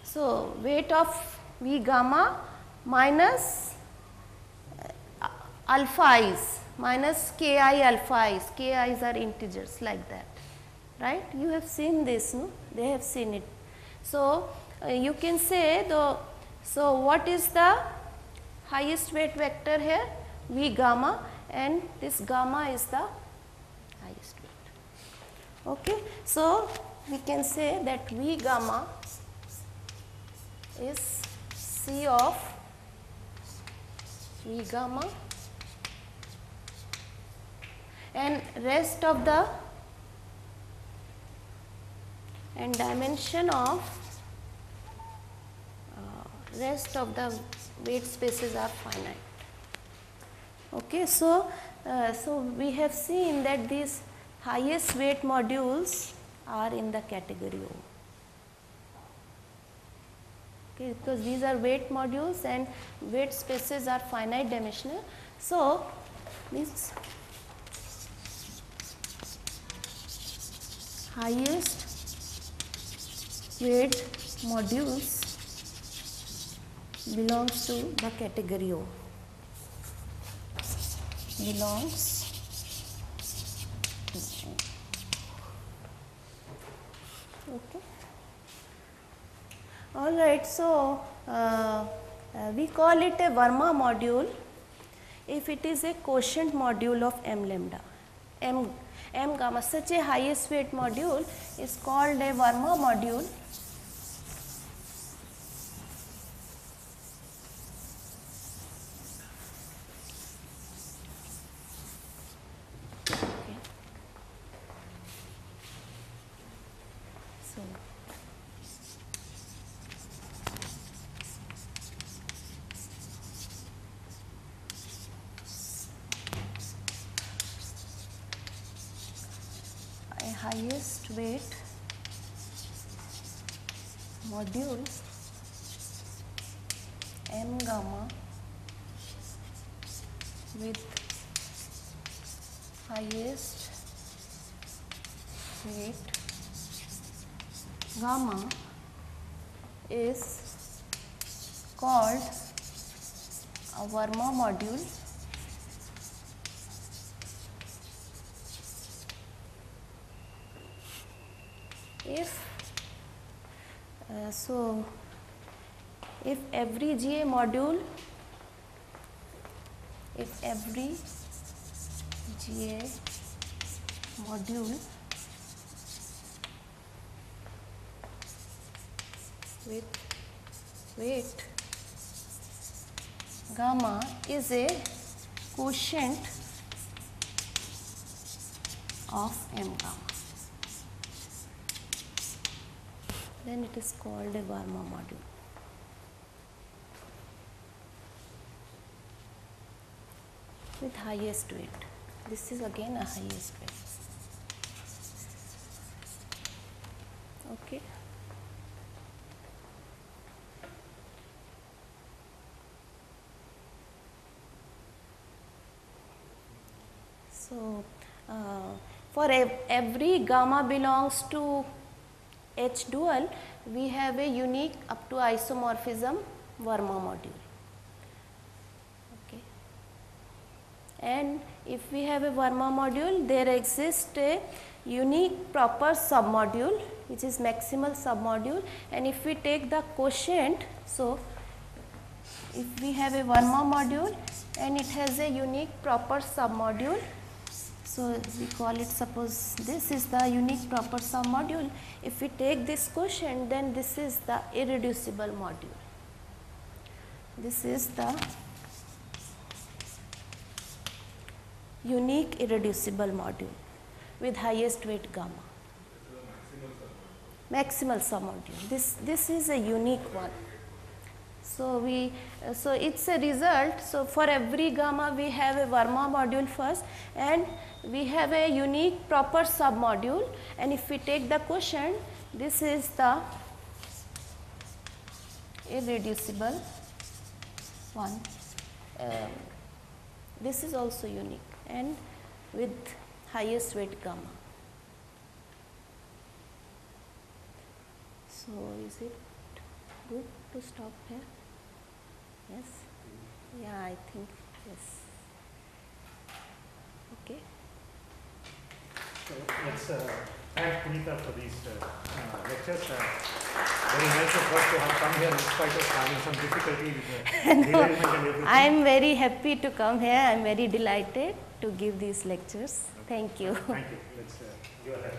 So, weight of V gamma minus alpha i's minus ki alpha i's, ki i's are integers like that, right. You have seen this, no? They have seen it. So, you can say the, so what is the highest weight vector here? V gamma, and this gamma is the highest weight. Okay. So, we can say that V gamma is C of V gamma, and rest of the and dimension of rest of the weight spaces are finite. Okay, so we have seen that these highest weight modules are in the category O. Okay, because these are weight modules and weight spaces are finite dimensional. So these highest weight modules belongs to the category O. Belongs to O. Okay. All right. So we call it a Verma module if it is a quotient module of m lambda. M gamma, such a highest weight module is called a Verma module. Okay. So a highest weight module m gamma with highest weight gamma is called a Verma module. If if every GA module, if every GA module with weight gamma is a quotient of m gamma, then it is called a Verma module. With highest weight. This is again a highest weight. Okay. So for every gamma belongs to H dual, we have a unique up to isomorphism Verma module. Okay. And if we have a Verma module, there exists a unique proper submodule which is maximal submodule, and if we take the quotient, so if we have a Verma module and it has a unique proper submodule, so we call it, suppose this is the unique proper submodule. If we take this quotient, then this is the irreducible module. This is the unique irreducible module with highest weight gamma. Maximal submodule. This is a unique one. So so it's a result. So for every gamma we have a Verma module first, and we have a unique proper submodule, and if we take the quotient, this is the irreducible one. This is also unique and with highest weight gamma. So is it good to stop here? Yes? Yeah, I think yes. Okay. So let's thank Punita for these lectures. Very nice of us to have come here in spite of having some difficulty with the derailment and everything. I am very happy to come here. I am very delighted to give these lectures. Thank you. Thank you. Let's go ahead.